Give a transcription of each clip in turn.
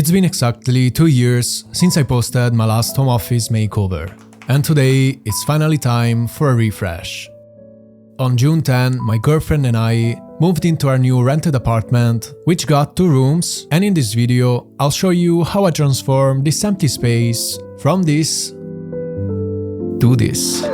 It's been exactly 2 years since I posted my last home office makeover, and today it's finally time for a refresh. On June 10, my girlfriend and I moved into our new rented apartment, which got 2 rooms, and in this video I'll show you how I transformed this empty space from this to this.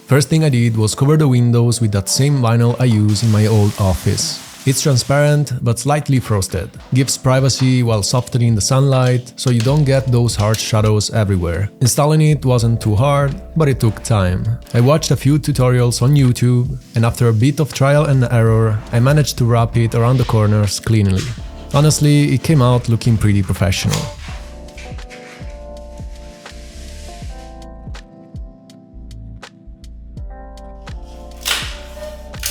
First thing I did was cover the windows with that same vinyl I use in my old office. It's transparent but slightly frosted, gives privacy while softening the sunlight so you don't get those harsh shadows everywhere. Installing it wasn't too hard, but it took time. I watched a few tutorials on YouTube, and after a bit of trial and error, I managed to wrap it around the corners cleanly. Honestly, it came out looking pretty professional.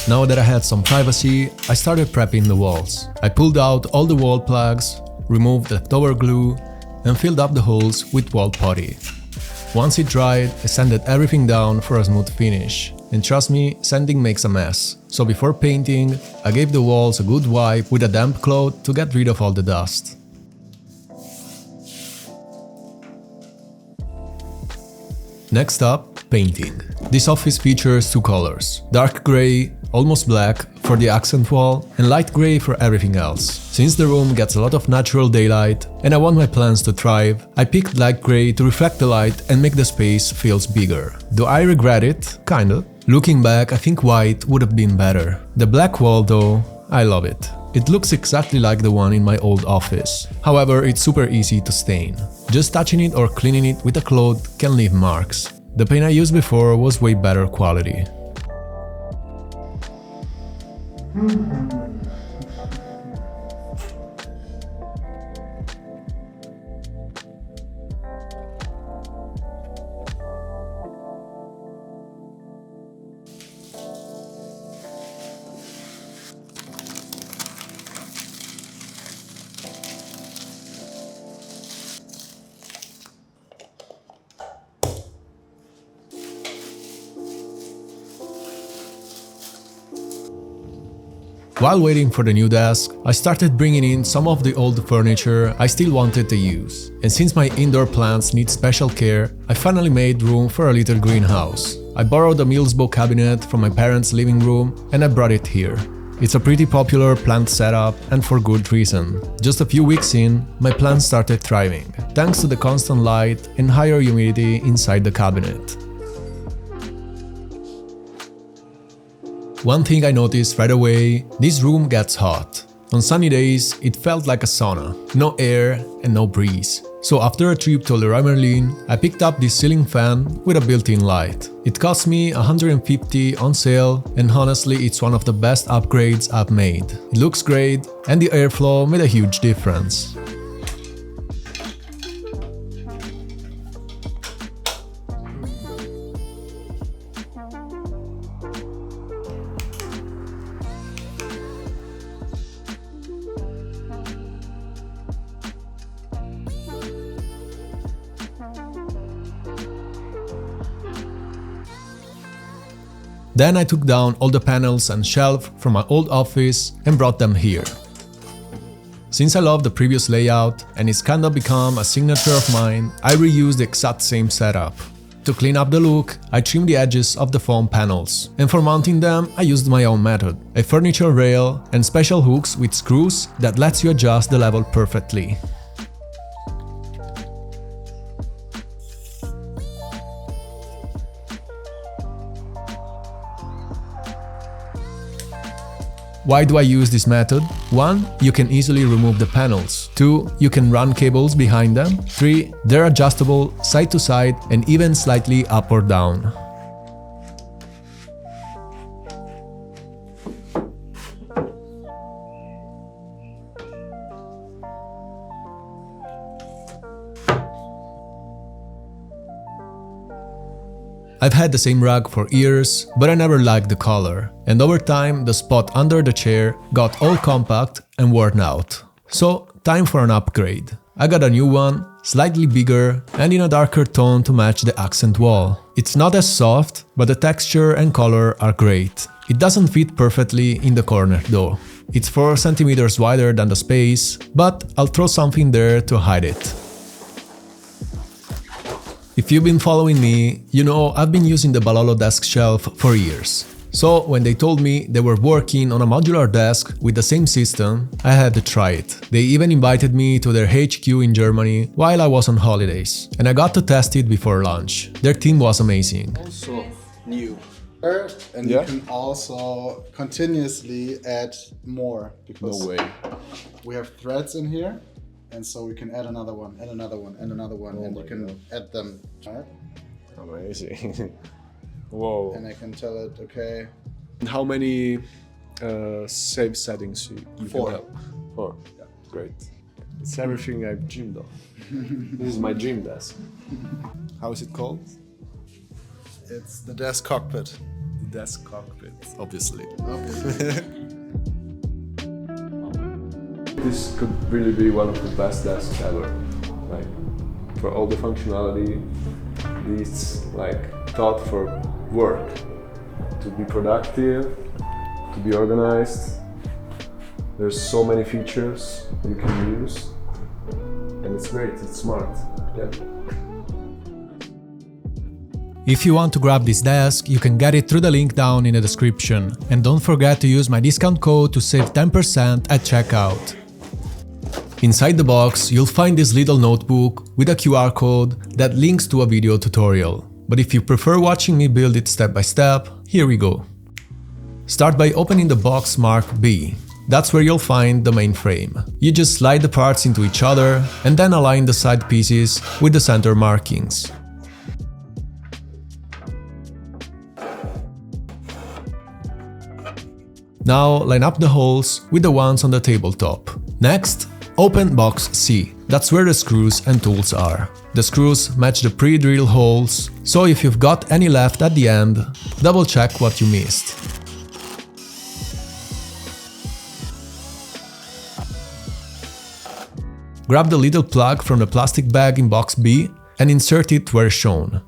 Now that I had some privacy, I started prepping the walls. I pulled out all the wall plugs, removed leftover glue, and filled up the holes with wall putty. Once it dried, I sanded everything down for a smooth finish. And trust me, sanding makes a mess. So before painting, I gave the walls a good wipe with a damp cloth to get rid of all the dust. Next up, painting. This office features 2 colors: dark grey, almost black, for the accent wall, and light grey for everything else. Since the room gets a lot of natural daylight and I want my plants to thrive, I picked light grey to reflect the light and make the space feels bigger. Do I regret it? Kinda. Looking back, I think white would have been better. The black wall though, I love it. It looks exactly like the one in my old office. However, it's super easy to stain. Just touching it or cleaning it with a cloth can leave marks. The paint I used before was way better quality. While waiting for the new desk, I started bringing in some of the old furniture I still wanted to use. And since my indoor plants need special care, I finally made room for a little greenhouse. I borrowed a Millsbo cabinet from my parents' living room and I brought it here. It's a pretty popular plant setup, and for good reason. Just a few weeks in, my plants started thriving, thanks to the constant light and higher humidity inside the cabinet. One thing I noticed right away, this room gets hot. On sunny days, it felt like a sauna, no air and no breeze. So after a trip to Leroy Merlin, I picked up this ceiling fan with a built-in light. It cost me $150 on sale, and honestly it's one of the best upgrades I've made. It looks great, and the airflow made a huge difference. Then I took down all the panels and shelf from my old office and brought them here. Since I love the previous layout and it's kinda become a signature of mine, I reused the exact same setup. To clean up the look, I trimmed the edges of the foam panels, and for mounting them I used my own method, a furniture rail and special hooks with screws that lets you adjust the level perfectly. Why do I use this method? 1. You can easily remove the panels. 2. You can run cables behind them. 3. They're adjustable side to side and even slightly up or down. I've had the same rug for years, but I never liked the color, and over time the spot under the chair got all compact and worn out. So, time for an upgrade. I got a new one, slightly bigger and in a darker tone to match the accent wall. It's not as soft, but the texture and color are great. It doesn't fit perfectly in the corner though. It's 4 cm wider than the space, but I'll throw something there to hide it. If you've been following me, you know I've been using the BALOLO desk shelf for years. So when they told me they were working on a modular desk with the same system, I had to try it. They even invited me to their HQ in Germany while I was on holidays, and I got to test it before lunch. Their team was amazing. Also new. And Yeah? you can also continuously add more, because No way. we have threads in here, and so we can add another one, and another one, and another one, and my you can God. add them, right? Amazing. Whoa. And I can tell it, okay, How many save settings you 4. can have? 4. Yeah, great. It's everything I've dreamed of. This is my dream desk. How is it called? it's the desk cockpit. The desk cockpit, obviously. Obviously. This could really be one of the best desks ever. Like, for all the functionality, it's like thought for work, to be productive, to be organized. There's so many features you can use, and it's great, it's smart. Yeah. If you want to grab this desk, you can get it through the link down in the description. And don't forget to use my discount code to save 10% at checkout. Inside the box, you'll find this little notebook with a QR code that links to a video tutorial. But if you prefer watching me build it step by step, here we go. Start by opening the box marked B. That's where you'll find the main frame. You just slide the parts into each other and then align the side pieces with the center markings. Now line up the holes with the ones on the tabletop. Next, open box C. That's where the screws and tools are. The screws match the pre-drilled holes, so if you've got any left at the end, double check what you missed. Grab the little plug from the plastic bag in box B and insert it where shown.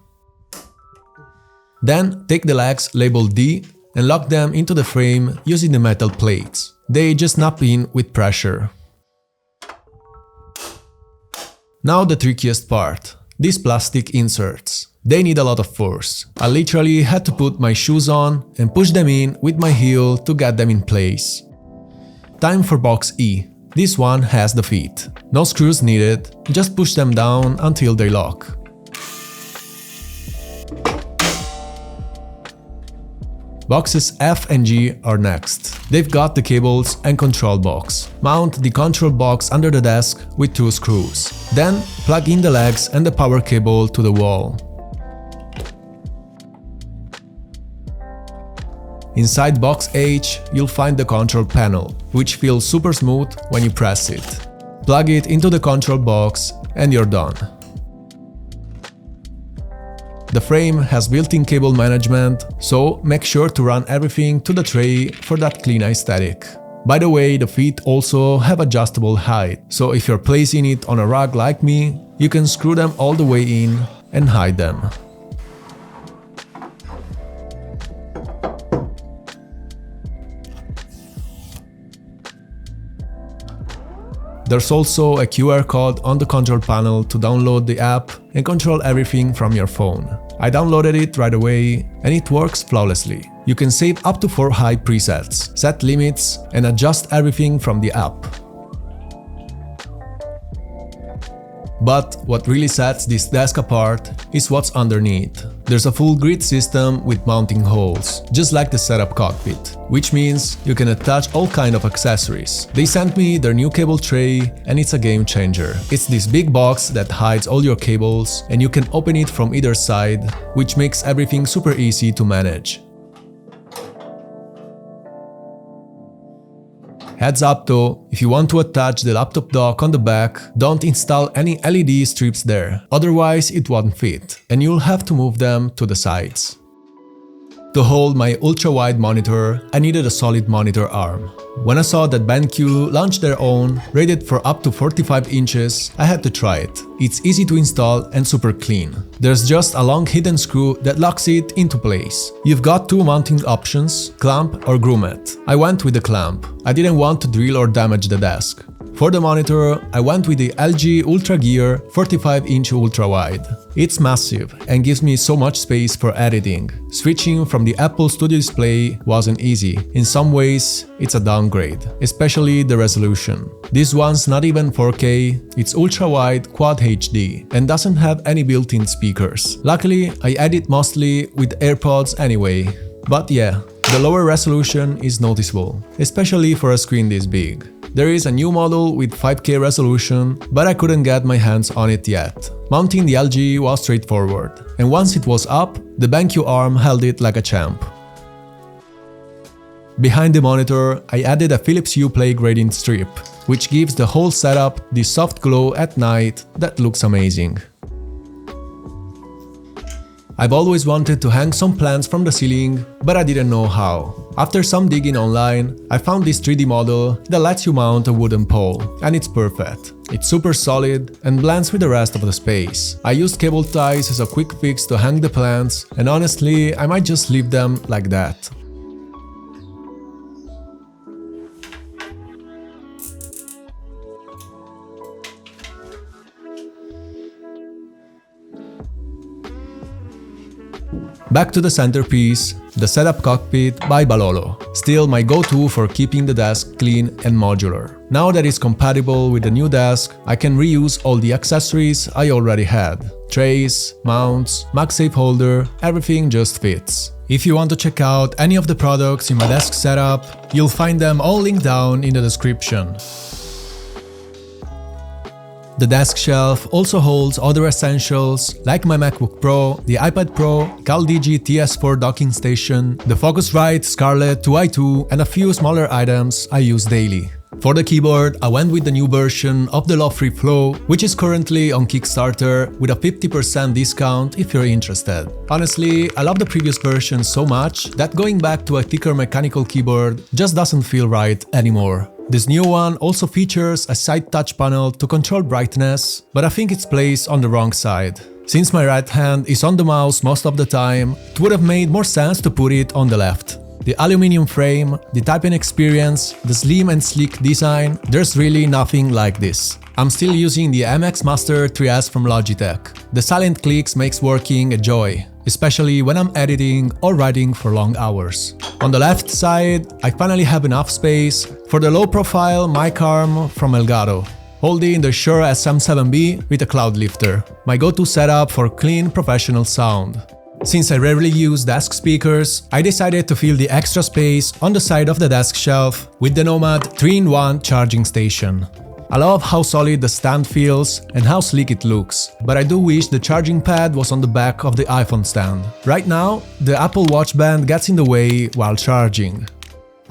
Then take the legs labeled D and lock them into the frame using the metal plates. They just snap in with pressure. Now the trickiest part, these plastic inserts. They need a lot of force. I literally had to put my shoes on and push them in with my heel to get them in place. Time for box E. This one has the feet. No screws needed, just push them down until they lock. Boxes F and G are next. They've got the cables and control box. Mount the control box under the desk with 2 screws. Then plug in the legs and the power cable to the wall. Inside box H, you'll find the control panel, which feels super smooth when you press it. Plug it into the control box and you're done. The frame has built-in cable management, so make sure to run everything to the tray for that clean aesthetic. By the way, the feet also have adjustable height, so if you're placing it on a rug like me, you can screw them all the way in and hide them. There's also a QR code on the control panel to download the app and control everything from your phone. I downloaded it right away and it works flawlessly. You can save up to 4 high presets, set limits and adjust everything from the app. But what really sets this desk apart is what's underneath. There's a full grid system with mounting holes, just like the setup cockpit, which means you can attach all kind of accessories. They sent me their new cable tray and it's a game changer. It's this big box that hides all your cables and you can open it from either side, which makes everything super easy to manage. Heads up though, if you want to attach the laptop dock on the back, don't install any LED strips there, otherwise it won't fit, and you'll have to move them to the sides. To hold my ultra-wide monitor, I needed a solid monitor arm. When I saw that BenQ launched their own, rated for up to 45 inches, I had to try it. It's easy to install and super clean. There's just a long hidden screw that locks it into place. You've got two mounting options, clamp or grommet. I went with the clamp. I didn't want to drill or damage the desk. For the monitor, I went with the LG Ultra Gear 45-inch ultra-wide. It's massive and gives me so much space for editing. Switching from the Apple Studio Display wasn't easy. In some ways, it's a downgrade, especially the resolution. This one's not even 4K, it's ultra-wide Quad HD and doesn't have any built-in speakers. Luckily, I edit mostly with AirPods anyway. But yeah, the lower resolution is noticeable, especially for a screen this big. There is a new model with 5K resolution, but I couldn't get my hands on it yet. Mounting the LG was straightforward, and once it was up, the BenQ arm held it like a champ. Behind the monitor, I added a Philips Uplay gradient strip, which gives the whole setup this soft glow at night that looks amazing. I've always wanted to hang some plants from the ceiling, but I didn't know how. After some digging online, I found this 3D model that lets you mount a wooden pole, and it's perfect. It's super solid and blends with the rest of the space. I used cable ties as a quick fix to hang the plants, and honestly, I might just leave them like that. Back to the centerpiece, the setup cockpit by BALOLO, still my go-to for keeping the desk clean and modular. Now that it's compatible with the new desk, I can reuse all the accessories I already had. Trays, mounts, MagSafe holder, everything just fits. If you want to check out any of the products in my desk setup, you'll find them all linked down in the description. The desk shelf also holds other essentials like my MacBook Pro, the iPad Pro, CalDigi TS4 docking station, the Focusrite Scarlett 2i2 and a few smaller items I use daily. For the keyboard, I went with the new version of the Love-Free Flow, which is currently on Kickstarter with a 50% discount if you're interested. Honestly, I love the previous version so much that going back to a thicker mechanical keyboard just doesn't feel right anymore. This new one also features a side touch panel to control brightness, but I think it's placed on the wrong side. Since my right hand is on the mouse most of the time, it would have made more sense to put it on the left. The aluminum frame, the typing experience, the slim and sleek design, there's really nothing like this. I'm still using the MX Master 3S from Logitech. The silent clicks makes working a joy, especially when I'm editing or writing for long hours. On the left side, I finally have enough space for the low-profile mic arm from Elgato, holding the Shure SM7B with a cloud lifter, my go-to setup for clean professional sound. Since I rarely use desk speakers, I decided to fill the extra space on the side of the desk shelf with the Nomad 3-in-1 charging station. I love how solid the stand feels and how sleek it looks, but I do wish the charging pad was on the back of the iPhone stand. Right now, the Apple Watch band gets in the way while charging.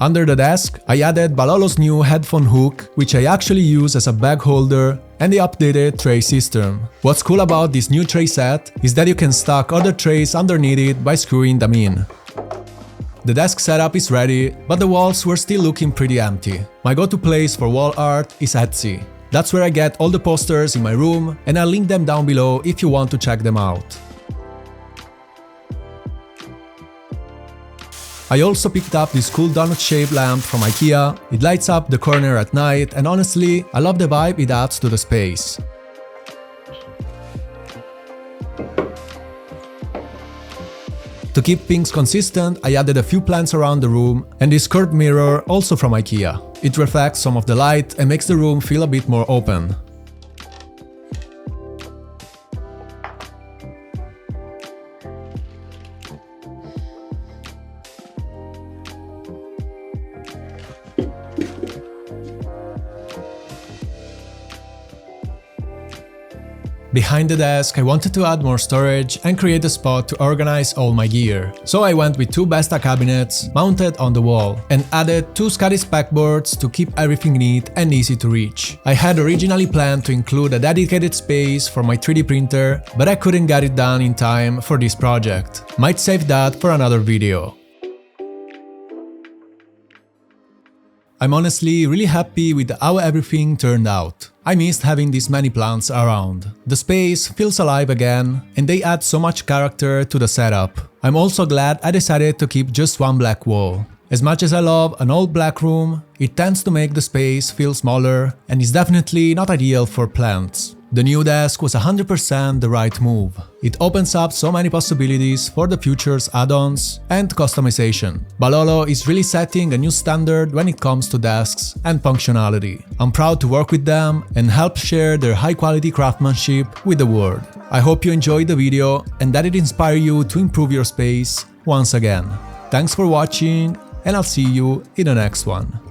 Under the desk, I added BALOLO's new headphone hook, which I actually use as a bag holder, and the updated tray system. What's cool about this new tray set is that you can stack other trays underneath it by screwing them in. The desk setup is ready, but the walls were still looking pretty empty. My go-to place for wall art is Etsy. That's where I get all the posters in my room, and I'll link them down below if you want to check them out. I also picked up this cool donut-shaped lamp from IKEA. It lights up the corner at night, and honestly, I love the vibe it adds to the space. To keep things consistent, I added a few plants around the room and this curved mirror also from IKEA. It reflects some of the light and makes the room feel a bit more open. Behind the desk, I wanted to add more storage and create a spot to organize all my gear. So I went with 2 Besta cabinets mounted on the wall and added 2 Scotty spec boards to keep everything neat and easy to reach. I had originally planned to include a dedicated space for my 3D printer, but I couldn't get it done in time for this project. Might save that for another video. I'm honestly really happy with how everything turned out. I missed having this many plants around. The space feels alive again, and they add so much character to the setup. I'm also glad I decided to keep just one black wall. As much as I love an old black room, it tends to make the space feel smaller and is definitely not ideal for plants. The new desk was 100% the right move. It opens up so many possibilities for the future's add-ons and customization. BALOLO is really setting a new standard when it comes to desks and functionality. I'm proud to work with them and help share their high-quality craftsmanship with the world. I hope you enjoyed the video and that it inspired you to improve your space once again. Thanks for watching, and I'll see you in the next one.